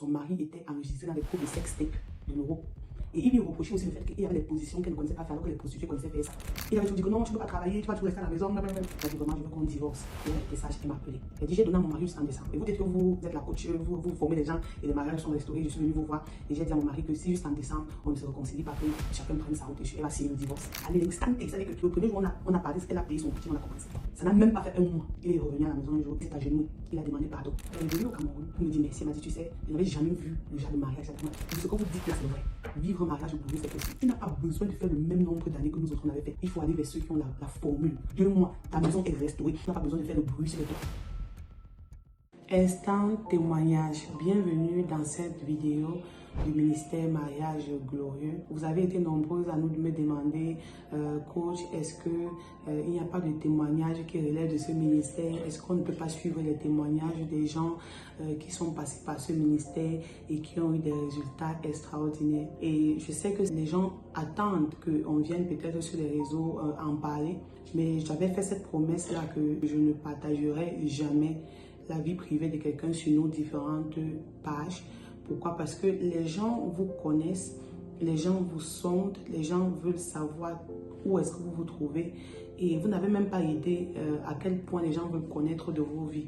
son mari était enregistré dans les cours de sextape de l'Europe. Et il lui reprochait aussi le fait qu'il y avait des positions qu'elle ne connaissait pas faire alors que les prostituées connaissaient faire ça. Il avait toujours dit que non, tu ne peux pas travailler, tu vas toujours rester à la maison. Il a dit vraiment, je veux qu'on divorce. Et elle a été sage, elle m'a appelé. Elle a dit, j'ai donné à mon mari jusqu'en décembre. Et vous dites que vous êtes la coach, vous formez les gens et les mariages sont restaurés, je suis venue vous voir. Et j'ai dit à mon mari que si jusqu'en décembre, on ne se réconcilie pas, que chacun prenne sa route et elle va signer le divorce. À l'instant, c'est-à-dire que le premier jour, on a parlé, elle a payé son petit, on a commencé. Ça n'a même pas fait un mois. Il est revenu à la maison un jour, il s'est agenouillé, il a demandé pardon. Elle est venue au Cameroun, il me dit merci, il m'a dit, tu sais, je n'avais jamais vu le genre de mariage. Ce que vous dites là, c'est vrai. Vivre un mariage bourré, c'est possible. Tu n'as pas besoin de faire le même nombre d'années que nous autres on avait fait. Il faut aller vers ceux qui ont la formule. 2 mois, ta maison est restaurée. Tu n'as pas besoin de faire le bruit sur les toits. Instant témoignage. Bienvenue dans cette vidéo du ministère Mariage Glorieux. Vous avez été nombreuses à nous me demander, coach, est-ce que il n'y a pas de témoignage qui relève de ce ministère? Est-ce qu'on ne peut pas suivre les témoignages des gens qui sont passés par ce ministère et qui ont eu des résultats extraordinaires? Et je sais que les gens attendent qu'on vienne peut-être sur les réseaux en parler, mais j'avais fait cette promesse-là que je ne partagerai jamais la vie privée de quelqu'un sur nos différentes pages. Pourquoi? Parce que les gens vous connaissent, les gens vous sondent, les gens veulent savoir où est-ce que vous vous trouvez et vous n'avez même pas idée à quel point les gens veulent connaître de vos vies.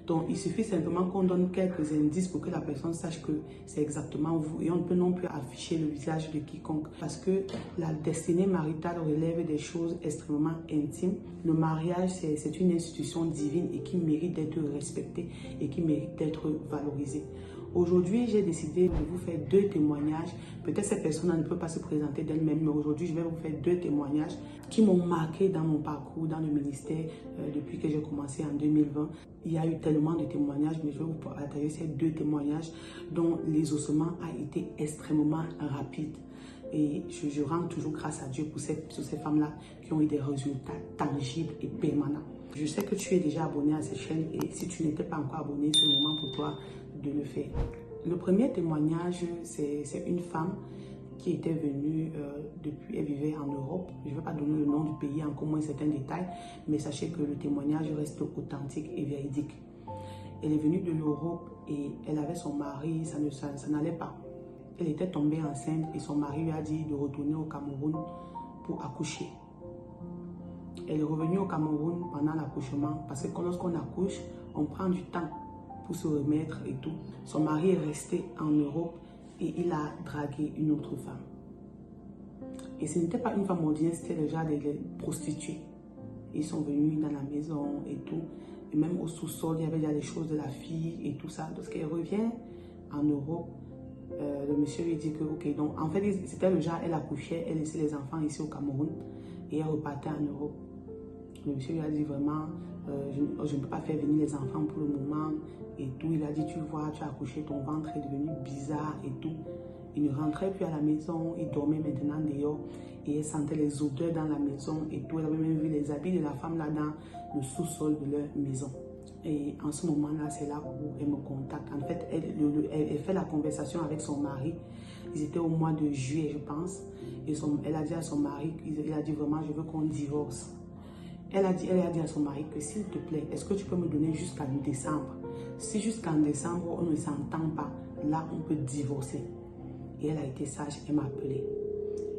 Donc, il suffit simplement qu'on donne quelques indices pour que la personne sache que c'est exactement vous et on ne peut non plus afficher le visage de quiconque parce que la destinée maritale relève des choses extrêmement intimes. Le mariage, c'est une institution divine et qui mérite d'être respectée et qui mérite d'être valorisée. Aujourd'hui, j'ai décidé de vous faire 2 témoignages. Peut-être cette personne ne peut pas se présenter d'elle-même, mais aujourd'hui, je vais vous faire 2 témoignages qui m'ont marqué dans mon parcours, dans le ministère, depuis que j'ai commencé en 2020. Il y a eu tellement de témoignages, mais je vais vous partager ces 2 témoignages dont l'exaucement a été extrêmement rapide. Et je rends toujours grâce à Dieu pour ces femmes-là qui ont eu des résultats tangibles et permanents. Je sais que tu es déjà abonné à cette chaîne et si tu n'étais pas encore abonné, c'est le moment pour toi de le faire. Le premier témoignage, c'est une femme qui était venue depuis, elle vivait en Europe. Je ne vais pas donner le nom du pays, encore moins certains détails, mais sachez que le témoignage reste authentique et véridique. Elle est venue de l'Europe et elle avait son mari, ça n'allait pas. Elle était tombée enceinte et son mari lui a dit de retourner au Cameroun pour accoucher. Elle est revenue au Cameroun pendant l'accouchement parce que lorsqu'on accouche, on prend du temps pour se remettre et tout. Son mari est resté en Europe et il a dragué une autre femme. Et ce n'était pas une femme ordinaire, c'était déjà des prostituées. Ils sont venus dans la maison et tout. Et même au sous-sol, il y avait déjà des choses de la fille et tout ça. Lorsqu'elle revient en Europe, le monsieur lui dit que, ok, donc en fait, c'était le genre, elle accouchait, elle laissait les enfants ici au Cameroun et elle repartait en Europe. Le monsieur lui a dit vraiment, je ne peux pas faire venir les enfants pour le moment et tout. Il a dit, tu vois, tu as accouché, ton ventre est devenu bizarre et tout. Il ne rentrait plus à la maison, il dormait maintenant dehors et elle sentait les odeurs dans la maison et tout. Elle avait même vu les habits de la femme là dans le sous-sol de leur maison. Et en ce moment-là, c'est là où elle me contacte. En fait, elle fait la conversation avec son mari. Ils étaient au mois de juillet, je pense. Et elle a dit à son mari, il a dit vraiment, je veux qu'on divorce. Elle a dit à son mari que s'il te plaît, est-ce que tu peux me donner jusqu'en décembre? Si jusqu'en décembre, on ne s'entend pas, là, on peut divorcer. Et elle a été sage, elle m'a appelé.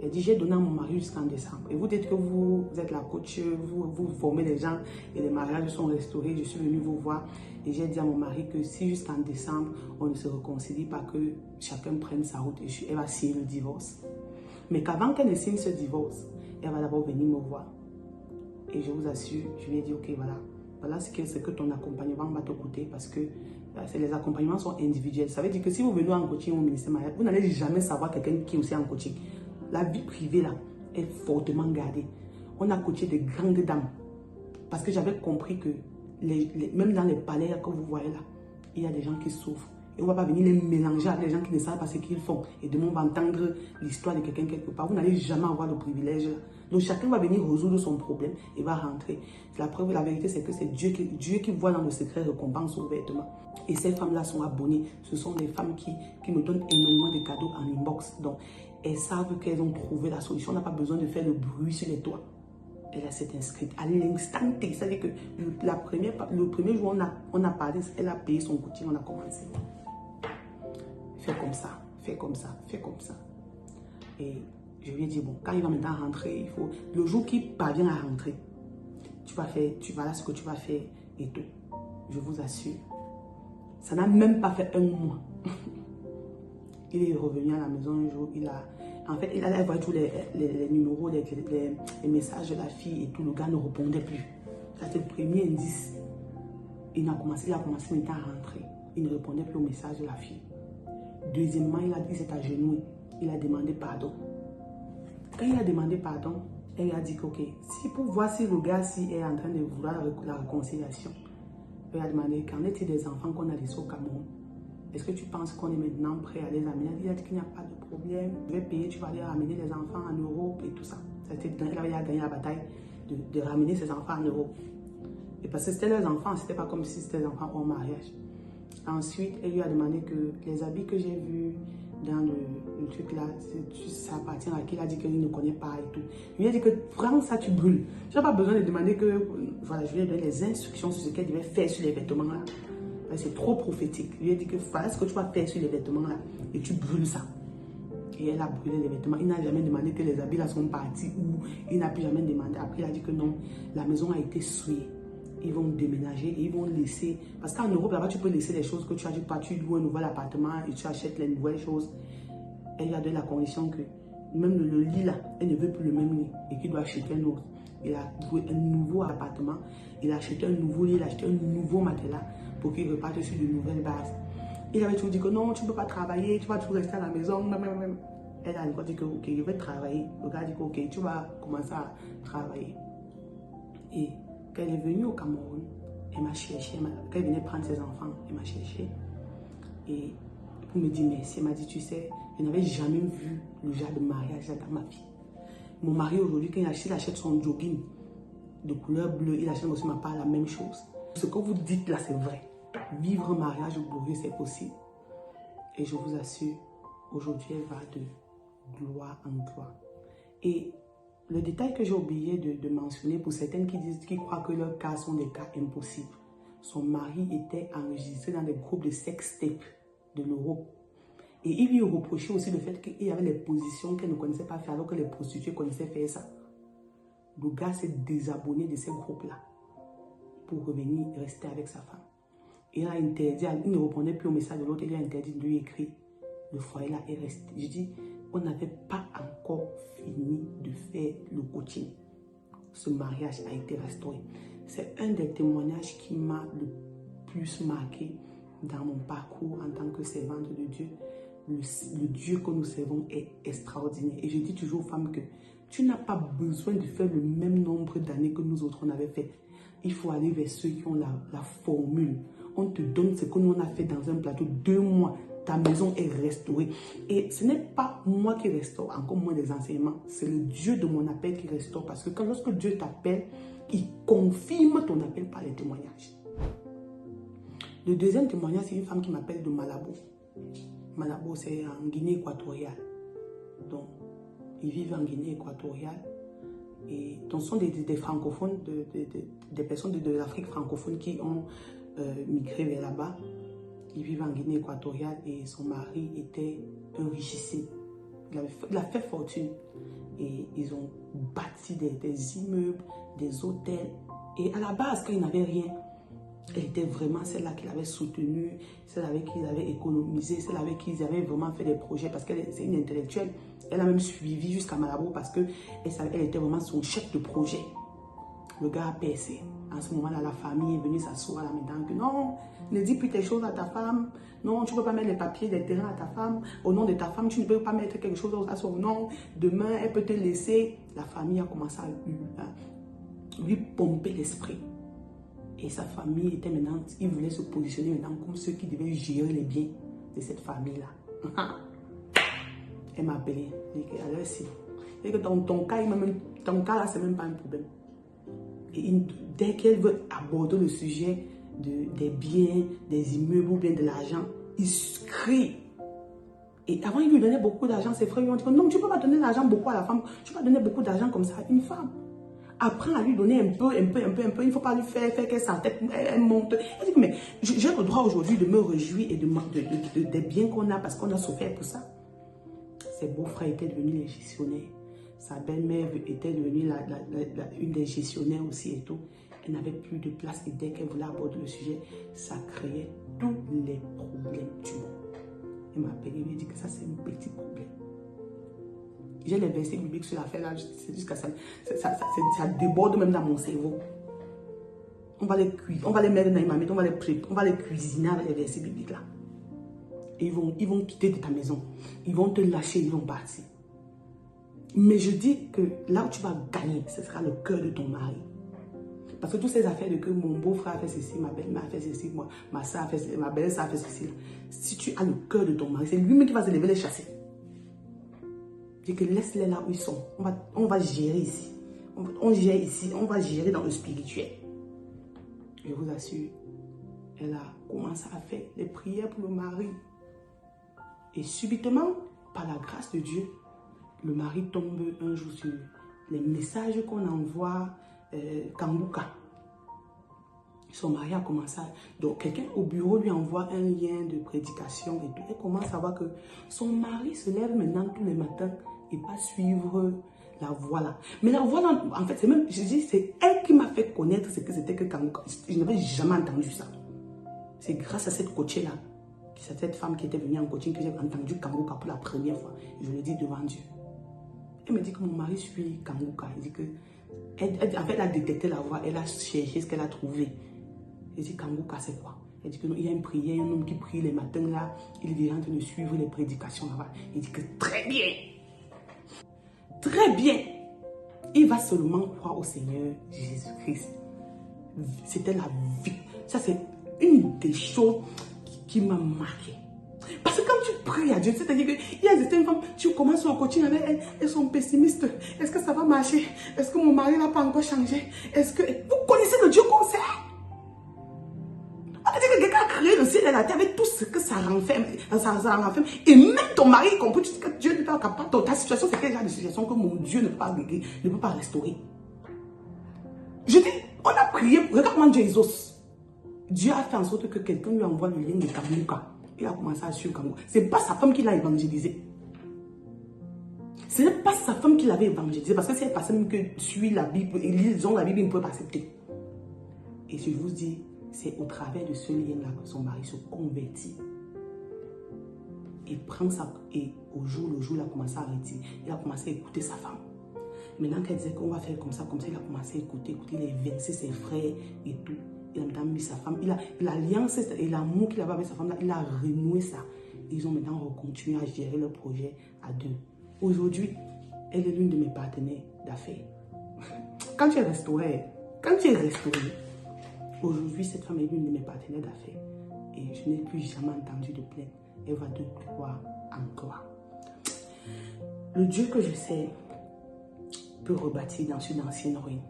Elle dit, j'ai donné à mon mari jusqu'en décembre. Et vous dites que vous êtes la coach, vous formez les gens et les mariages sont restaurés. Je suis venue vous voir et j'ai dit à mon mari que si jusqu'en décembre, on ne se réconcilie pas, que chacun prenne sa route et elle va signer le divorce. Mais qu'avant qu'elle ne signe ce divorce, elle va d'abord venir me voir. Et je vous assure, je lui ai dit, ok, voilà ce que ton accompagnement va te coûter parce que les accompagnements sont individuels. Ça veut dire que si vous venez en coaching au ministère mariage, vous n'allez jamais savoir quelqu'un qui est aussi en coaching. La vie privée, là, est fortement gardée. On a coaché de grandes dames parce que j'avais compris que même dans les palais que vous voyez là, il y a des gens qui souffrent. Et on ne va pas venir les mélanger avec les gens qui ne savent pas ce qu'ils font. Et demain, on va entendre l'histoire de quelqu'un quelque part. Vous n'allez jamais avoir le privilège. Donc, chacun va venir résoudre son problème et va rentrer. La preuve, la vérité, c'est que c'est Dieu qui voit dans le secret récompense ouvertement. Et ces femmes-là sont abonnées. Ce sont des femmes qui me donnent énormément de cadeaux en inbox. Donc, elles savent qu'elles ont trouvé la solution. On n'a pas besoin de faire le bruit sur les toits. Elle s'est inscrite à l'instant T. C'est-à-dire que le premier jour, on a parlé, elle a payé son coaching, on a commencé. fais comme ça, fais comme ça, fais comme ça. Et je lui ai dit, bon, quand il va maintenant rentrer, il faut, le jour qu'il parvient à rentrer, tu vas là ce que tu vas faire et tout. Je vous assure. Ça n'a même pas fait un mois. Il est revenu à la maison un jour, en fait, il allait voir tous les numéros, les messages de la fille et tout. Le gars ne répondait plus. Ça, c'était le premier indice. Il a commencé maintenant à rentrer. Il ne répondait plus aux messages de la fille. Deuxièmement, il s'est agenouillé. Il a demandé pardon. Quand il a demandé pardon, elle a dit que, ok, si pour voir si le gars est en train de vouloir la réconciliation, elle a demandé qu'en est-il des enfants qu'on a laissés au Cameroun? Est-ce que tu penses qu'on est maintenant prêt à les amener? Il a dit qu'il n'y a pas de problème. Je vais payer, tu vas aller ramener les enfants en Europe et tout ça. Il avait gagné la bataille de ramener ses enfants en Europe. Et parce que c'était leurs enfants, c'était pas comme si c'était des enfants hors mariage. Ensuite, elle lui a demandé que les habits que j'ai vus dans le truc là, ça appartient à qui? Il a dit qu'il ne connaît pas et tout. Il lui a dit que prends ça, tu brûles. Tu n'as pas besoin de demander que, voilà, je lui ai donné les instructions sur ce qu'elle devait faire sur les vêtements là. C'est trop prophétique. Il lui a dit que voilà ce que tu vas faire sur les vêtements là et tu brûles ça. Et elle a brûlé les vêtements. Il n'a jamais demandé que les habits là sont partis ou il n'a plus jamais demandé. Après, il a dit que non, la maison a été souillée. Ils vont déménager et ils vont laisser. Parce qu'en Europe, là-bas, tu peux laisser les choses que tu as dit pas. Tu loues un nouvel appartement et tu achètes les nouvelles choses. Elle lui a donné la condition que même le lit là, elle ne veut plus le même lit et qu'il doit acheter un autre. Il a loué un nouveau appartement. Il a acheté un nouveau lit, il a acheté un nouveau matelas pour qu'il reparte sur de nouvelles bases. Il avait toujours dit que non, tu ne peux pas travailler, tu vas toujours rester à la maison. Elle a encore dit que ok, je vais travailler. Le gars a dit que ok, tu vas commencer à travailler. Et quand elle est venue au Cameroun, elle m'a cherché. Quand elle venait prendre ses enfants, elle m'a cherché. Et pour me dire merci, elle m'a dit, tu sais, je n'avais jamais vu le genre de mariage dans ma vie. Mon mari aujourd'hui, quand il achète son jogging de couleur bleue, il achète aussi ma part la même chose. Ce que vous dites là, c'est vrai. Vivre un mariage glorieux, c'est possible. Et je vous assure, aujourd'hui, elle va de gloire en gloire. Et le détail que j'ai oublié de mentionner pour certaines qui croient que leurs cas sont des cas impossibles. Son mari était enregistré dans des groupes de sex-tape de l'Europe. Et il lui reprochait aussi le fait qu'il y avait les positions qu'elle ne connaissait pas faire alors que les prostituées connaissaient faire ça. Le gars s'est désabonné de ces groupes-là pour revenir rester avec sa femme. Il a interdit, il ne répondait plus au message de l'autre, il a interdit de lui écrire. Le foyer là est resté. Je dis, on n'avait pas encore fini de faire le coaching. Ce mariage a été restauré. C'est un des témoignages qui m'a le plus marqué dans mon parcours en tant que servante de Dieu. Le Dieu que nous servons est extraordinaire. Et je dis toujours aux femmes que tu n'as pas besoin de faire le même nombre d'années que nous autres on avait fait. Il faut aller vers ceux qui ont la formule. On te donne ce que nous on a fait dans un plateau. 2 mois, ta maison est restaurée. Et ce n'est pas moi qui restaure, encore moins des enseignements. C'est le Dieu de mon appel qui restaure. Parce que lorsque Dieu t'appelle, il confirme ton appel par les témoignages. Le deuxième témoignage, c'est une femme qui m'appelle de Malabo. Malabo, c'est en Guinée équatoriale. Donc, ils vivent en Guinée équatoriale. Et donc, ce sont des francophones, des personnes de l'Afrique francophone qui ont migré vers là-bas. Ils vivent en Guinée équatoriale et son mari était un richissime. Il a fait fortune. Et ils ont bâti des immeubles, des hôtels. Et à la base, quand ils n'avaient rien, elle était vraiment celle-là qui l'avait soutenue, celle avec qui ils avaient économisé, celle avec qui ils avaient vraiment fait des projets parce qu'elle c'est une intellectuelle. Elle a même suivi jusqu'à Malabo parce qu'elle était vraiment son chef de projet. Le gars a percé. En ce moment-là, la famille est venue s'asseoir là maintenant que non, ne dis plus tes choses à ta femme. Non, tu ne peux pas mettre les papiers des terrains à ta femme. Au nom de ta femme, tu ne peux pas mettre quelque chose à son nom. Demain, elle peut te laisser. La famille a commencé à lui pomper l'esprit. Et sa famille était maintenant, il voulait se positionner maintenant comme ceux qui devaient gérer les biens de cette famille-là. Elle m'a appelé. Alors si. Et que dans ton cas, là, c'est même pas un problème. Et dès qu'elle veut aborder le sujet des biens, des immeubles ou bien de l'argent, il crie. Et avant, il lui donnait beaucoup d'argent. Ses frères lui ont dit non, tu ne peux pas donner l'argent beaucoup à la femme. Tu peux pas donner beaucoup d'argent comme ça à une femme. Apprends à lui donner un peu. Il ne faut pas lui faire que sa tête elle monte. Elle dit, mais j'ai le droit aujourd'hui de me réjouir et des biens qu'on a parce qu'on a souffert pour ça. Ses beaux-frères étaient devenus les gestionnaires. Sa belle-mère était devenue une des gestionnaires aussi et tout. Elle n'avait plus de place et dès qu'elle voulait aborder le sujet, ça créait tous les problèmes du monde. Elle m'a appelé et m'a dit que ça c'est un petit problème. J'ai les versets bibliques sur l'affaire là, jusqu'à ça déborde même dans mon cerveau. On va les mettre dans les marmites, on va les cuisiner avec les versets bibliques là. Et ils vont quitter de ta maison. Ils vont te lâcher, ils vont partir. Mais je dis que là où tu vas gagner, ce sera le cœur de ton mari. Parce que toutes ces affaires de que mon beau-frère a fait ceci, ma belle-mère a fait ceci, ma soeur a fait ceci, ma belle-sœur a fait ceci. Si tu as le cœur de ton mari, c'est lui-même qui va se lever les chasser. Dis que laisse-les là où ils sont. On va gérer ici. On gère ici, on va gérer dans le spirituel. Je vous assure, elle a commencé à faire les prières pour le mari. Et subitement, par la grâce de Dieu, le mari tombe un jour sur les messages qu'on envoie Kanguka. Son mari a commencé à... Donc, quelqu'un au bureau lui envoie un lien de prédication et tout. Elle commence à voir que son mari se lève maintenant tous les matins et va suivre la voie là. Mais la voie là, en fait, c'est elle qui m'a fait connaître ce que c'était que Kanguka. Je n'avais jamais entendu ça. C'est grâce à cette coachée là, cette femme qui était venue en coaching, que j'ai entendu Kanguka pour la première fois. Je le dis devant Dieu. Elle me dit que mon mari suit Kanguka. Elle dit que, en fait, elle a détecté la voix, elle a cherché ce qu'elle a trouvé. Elle dit Kanguka, c'est quoi? Elle dit qu'il y a une prière, un homme qui prie les matins là, il est déjà en train de suivre les prédications là-bas. Il dit que très bien, très bien, il va seulement croire au Seigneur Jésus-Christ. C'était la vie. Ça, c'est une des choses qui m'a marqué. Parce que quand tu pries à Dieu, c'est-à-dire qu'il y a certaines femmes, tu commences son coaching avec elles, elles sont pessimistes. Est-ce que ça va marcher? Est-ce que mon mari n'a pas encore changé? Est-ce que... Vous connaissez le Dieu qu'on sert? On a dit que quelqu'un a créé le ciel et la terre avec tout ce que ça renferme. Et même ton mari, y compris, tu dis que Dieu n'est pas capable. Ta situation, c'est quel genre de situation que mon Dieu ne peut pas régler, ne peut pas restaurer. Je dis, on a prié, regarde comment Dieu exauce. Dieu a fait en sorte que quelqu'un lui envoie le lien de Kanguka. Il a commencé à suivre Kanguka. Ce n'est pas sa femme qui l'a évangélisé. Ce n'est pas sa femme qui l'avait évangélisé. Parce que si elle passait même que suit la Bible, et lisons la Bible, il ne peut pas accepter. Et je vous dis, c'est au travers de ce lien-là que son mari se convertit. Et prend ça. Et au jour le jour, il a commencé à arrêter. Il a commencé à écouter sa femme. Maintenant qu'elle disait qu'on va faire comme ça, il a commencé à écouter les versets, ses frères et tout. Il a maintenant mis sa femme. L'alliance et l'amour qu'il avait avec sa femme, là, il a renoué ça. Ils ont maintenant continué à gérer leur projet à deux. Aujourd'hui, elle est l'une de mes partenaires d'affaires. Quand tu es restauré, aujourd'hui, cette femme est l'une de mes partenaires d'affaires. Et je n'ai plus jamais entendu de plainte. Elle va de gloire en gloire. Le Dieu que je sais peut rebâtir dans une ancienne ruine.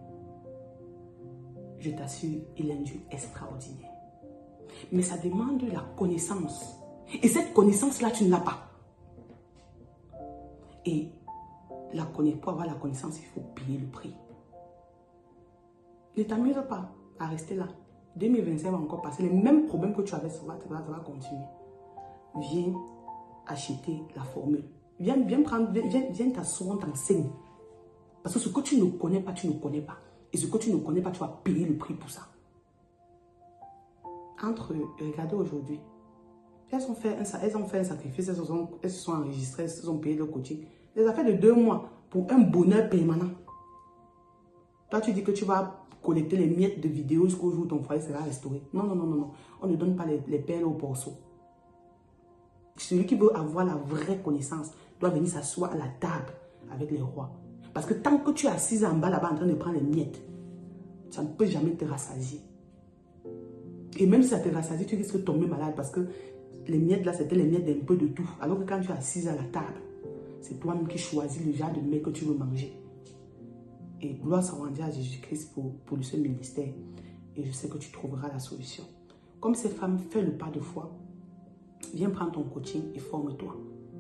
Je t'assure, il est un Dieu extraordinaire. Mais ça demande la connaissance. Et cette connaissance-là, tu ne l'as pas. Et pour avoir la connaissance, il faut payer le prix. Ne t'amuse pas à rester là. 2025 va encore passer. Les mêmes problèmes que tu avais, ça va continuer. Viens acheter la formule. Viens t'asseoir, t'enseigner. Parce que ce que tu ne connais pas, tu ne connais pas. Et ce que tu ne connais pas, tu vas payer le prix pour ça. Regardez aujourd'hui. Elles ont fait un sacrifice, elles se sont enregistrées, elles ont payé le coaching. Les affaires de 2 mois pour un bonheur permanent. Toi, tu dis que tu vas collecter les miettes de vidéos jusqu'au jour où ton foyer sera restauré. Non, non, non, non, non. On ne donne pas les perles au porceau. Celui qui veut avoir la vraie connaissance doit venir s'asseoir à la table avec les rois. Parce que tant que tu es assise en bas là-bas en train de prendre les miettes, ça ne peut jamais te rassasier. Et même si ça te rassasie, tu risques de tomber malade parce que les miettes là, c'était les miettes d'un peu de tout. Alors que quand tu es assise à la table, c'est toi-même qui choisis le genre de mets que tu veux manger. Et gloire soit rendue à Jésus-Christ pour ce ministère. Et je sais que tu trouveras la solution. Comme ces femmes, fais le pas de foi. Viens prendre ton coaching et forme-toi.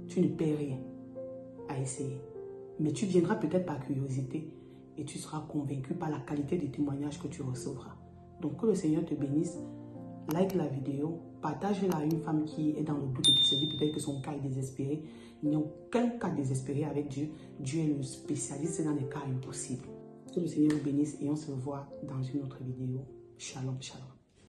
Tu ne perds rien à essayer. Mais tu viendras peut-être par curiosité. et tu seras convaincu par la qualité des témoignages que tu recevras. Donc, que le Seigneur te bénisse. Like la vidéo, partage-la à une femme qui est dans le doute et qui se dit peut-être que son cas est désespéré. Il n'y a aucun cas désespéré avec Dieu. Dieu est le spécialiste dans les cas impossibles. Que le Seigneur vous bénisse et on se voit dans une autre vidéo. Shalom, shalom.